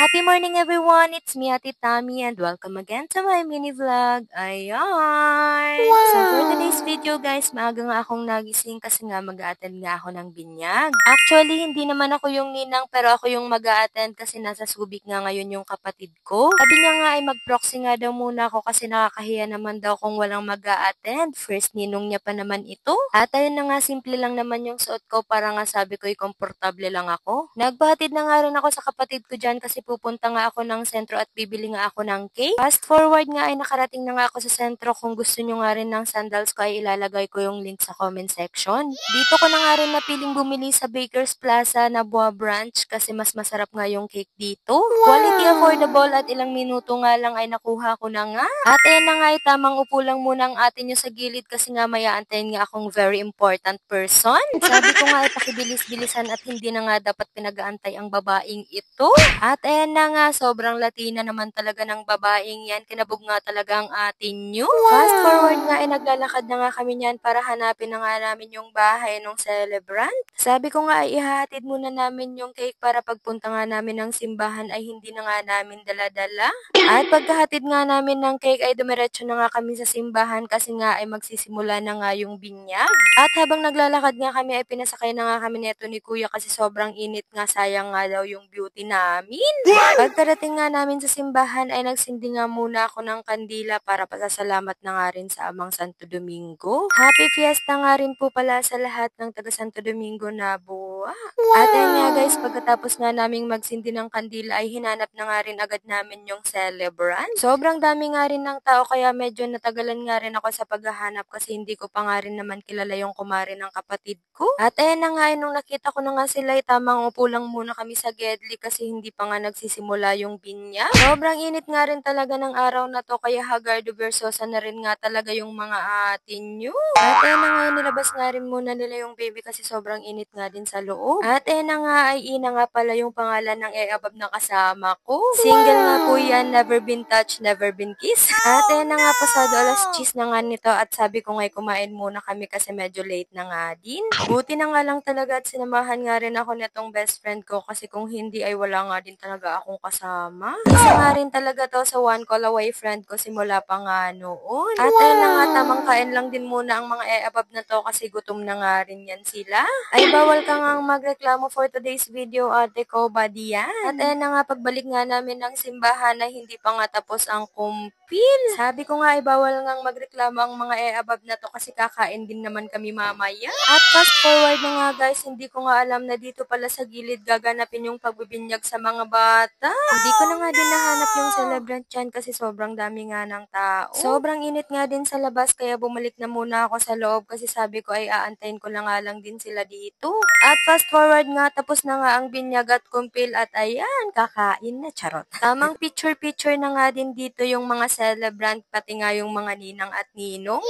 Happy morning everyone! It's me, Ate Tammy, and welcome again to my mini vlog. Ayan! So for today's video guys, maaga nga akong nagising kasi nga mag-a-attend nga ako ng binyag. Actually, hindi naman ako yung ninang pero ako yung mag-a-attend kasi nasa Subic nga ngayon yung kapatid ko. Sabi niya nga ay mag-proxy nga daw muna ako kasi nakakahiya naman daw kung walang mag-a-attend. First ninong niya pa naman ito. At ayun na nga, simple lang naman yung suot ko para nga sabi ko ay komportable lang ako. Nagpahatid na nga rin ako sa kapatid ko dyan kasi pupunta nga ako ng sentro at bibili nga ako ng cake. Fast forward nga ay nakarating na nga ako sa sentro. Kung gusto nyo nga rin ng sandals ko ay ilalagay ko yung link sa comment section. Dito ko na nga rin napiling bumili sa Baker's Plaza na Buwa Branch kasi mas masarap nga yung cake dito. Quality, affordable at ilang minuto nga lang ay nakuha ko na nga. At ayan na nga ay tamang upo lang muna ang atin nyo sa gilid kasi nga may aantayin nga akong very important person. Sabi ko nga ay pakibilis-bilisan at hindi na nga dapat pinag-aantay ang babaeng ito. At ayan na nga, sobrang Latina naman talaga ng babaeng yan. Kinabog nga talaga ang atin nyo. Fast forward nga ay naglalakad na nga kami niyan para hanapin na nga namin yung bahay ng celebrant. Sabi ko nga ay ihahatid muna namin yung cake para pagpunta nga namin ng simbahan ay hindi na nga namin dala-dala. At pagkahatid nga namin ng cake ay dumiretso na nga kami sa simbahan kasi nga ay magsisimula na nga yung binyag. At habang naglalakad nga kami ay pinasakay na nga kami neto ni Kuya kasi sobrang init nga, sayang nga daw yung beauty namin. Pagkarating nga namin sa simbahan ay nagsindi nga muna ako ng kandila para pasasalamat na nga rin sa Amang Santo Domingo. Happy Fiesta nga rin po pala sa lahat ng taga Santo Domingo na buwa. At ayun nga guys, pagkatapos nga naming magsindi ng kandila ay hinanap na nga rin agad namin yung celebrant. Sobrang dami nga rin ng tao kaya medyo natagalan nga rin ako sa paghahanap kasi hindi ko pa nga rin naman kilala yung kumare ng kapatid ko. At ayun na nga, nung nakita ko na nga sila, tamang upo lang muna kami sa Gedli kasi hindi pa nga nagsisimula yung binyag. Sobrang init nga rin talaga ng araw na to kaya hagardo versosa na rin nga talaga yung mga atin nyo. At ayun na nga, nilabas nga rin muna nila yung baby kasi sobrang init nga din sa loob. At ayun na nga, ay Ina nga pala yung pangalan ng e-abab na kasama ko. Single nga po yan, never been touched, never been kissed. At ayun na nga, pasado alas 10 na nga nito at sabi ko nga'y kumain muna kami kasi medyo late na nga din. Buti na nga lang talaga at sinamahan nga rin ako nitong best friend ko kasi kung hindi ay wala nga din talaga akong kasama. Isa nga rin talaga to sa one call away friend ko simula pa nga noon. At ayun na nga, tamang kain lang din muna ang mga e-abab na to kasi gutom na nga rin yan sila. Ay bawal ka nga magreklamo for today's video, ate ko, badi yan. At ayun na nga, pagbalik nga namin ng simbahan na hindi pa nga tapos ang kumpil. Sabi ko nga ay bawal nga magreklamo ang mga e-abab na to kasi kakain din naman kami mamaya. At fast forward na nga guys, hindi ko nga alam na dito pala sa gilid gaganapin yung pagbibinyag sa mga bata. Hindi ko na nga din nahanap yung celebrant dyan kasi sobrang dami nga ng tao. Sobrang init nga din sa labas kaya bumalik na muna ako sa loob kasi sabi ko ay aantayin ko na nga lang din sila dito. At fast forward nga, tapos na nga ang binyag at kumpil at ayan, kakain na, charot. Tamang picture-picture na nga din dito yung mga celebrant pati nga yung mga ninang at ninong.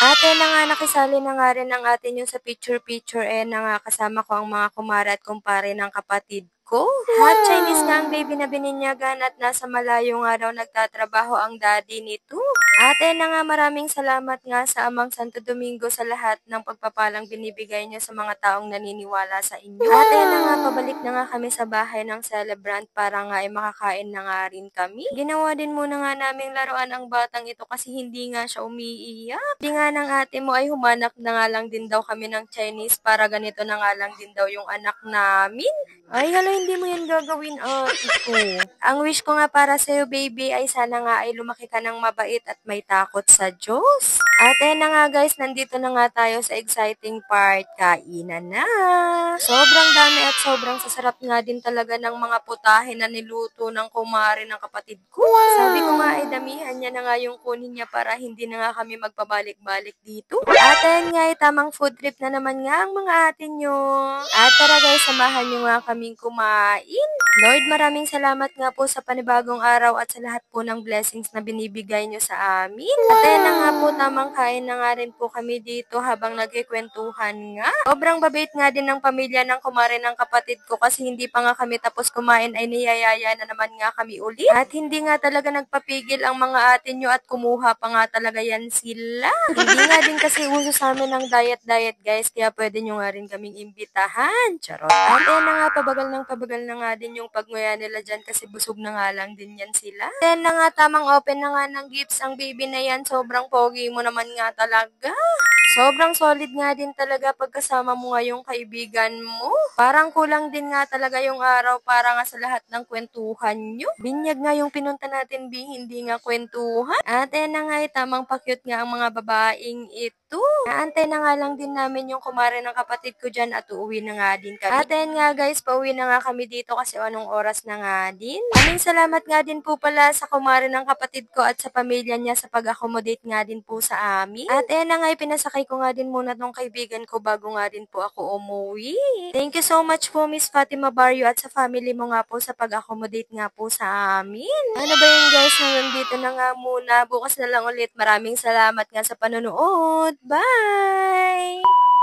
Ate na nga, nakisali na nga rin ang atin yung sa picture-picture na nga kasama ko ang mga kumare at kumpare ng kapatid ko. Hot Chinese nga ang baby na bininyagan at nasa malayo nga daw nagtatrabaho ang daddy nito. Ate na nga, maraming salamat nga sa Amang Santo Domingo sa lahat ng pagpapalang binibigay niyo sa mga taong naniniwala sa inyo. Ate na nga, pabalik na nga kami sa bahay ng celebrant para nga ay makakain na nga rin kami. Ginawa din muna nga naming laruan ang batang ito kasi hindi nga siya umiiyak. Hindi nga ng ate mo ay humanap na nga lang din daw kami ng Chinese para ganito na nga lang din daw yung anak namin. Ay, hala, hindi mo yan gagawin, ate ko. Ang wish ko nga para sa'yo, baby, ay sana nga ay lumaki ka ng mabait at may takot sa Diyos. At ayun na nga guys, nandito na nga tayo sa exciting part. Kainan na! Sobrang dami at sobrang sasarap nga din talaga ng mga putahe na niluto ng kumare ng kapatid ko. Sabi ko nga ay damihan niya na nga yung kunin niya para hindi na nga kami magpabalik-balik dito. At ayun nga ay tamang food trip na naman nga ang mga atin nyo. At tara guys, samahan nyo nga kaming kumain. Lord, maraming salamat nga po sa panibagong araw at sa lahat po ng blessings na binibigay nyo sa amin. At ayun na nga po, tamang kain na nga rin po kami dito habang nagkikwentuhan nga. Sobrang babait nga din ng pamilya ng kumare ng kapatid ko kasi hindi pa nga kami tapos kumain ay niyayaya na naman nga kami ulit. At hindi nga talaga nagpapigil ang mga atin nyo at kumuha pa nga talaga yan sila. Hindi nga din kasi uso sa amin ng diet guys kaya pwede nyo nga rin kaming imbitahan. Charot. At ayun na nga, nagkakabagal na nga din yung pagmuya nila dyan kasi busog na nga lang din yan sila. Then na nga, tamang open na nga ng gifts ang baby na yan. Sobrang pogi mo naman nga talaga. Sobrang solid nga din talaga pagkasama mo nga yung kaibigan mo. Parang kulang din nga talaga yung araw para nga sa lahat ng kwentuhan nyo. Binyag nga yung pinunta natin, hindi nga kwentuhan. At na nga, tamang pakyut nga ang mga babaeng ito. Naantay na nga lang din namin yung kumare ng kapatid ko dyan at uuwi na nga din kami. At nga guys, pauwi na nga kami dito kasi anong oras na nga din. Maraming salamat nga din po pala sa kumare ng kapatid ko at sa pamilya niya sa pag-accommodate nga din po sa amin. At na nga, pinasakay ko nga din muna tong kaibigan ko bago nga din po ako umuwi. Thank you so much po Miss Fatima Barrio at sa family mo nga po sa pag-accommodate nga po sa amin. Ano ba yun guys, hanggang dito na nga muna. Bukas na lang ulit. Maraming salamat nga sa panonood. Bye!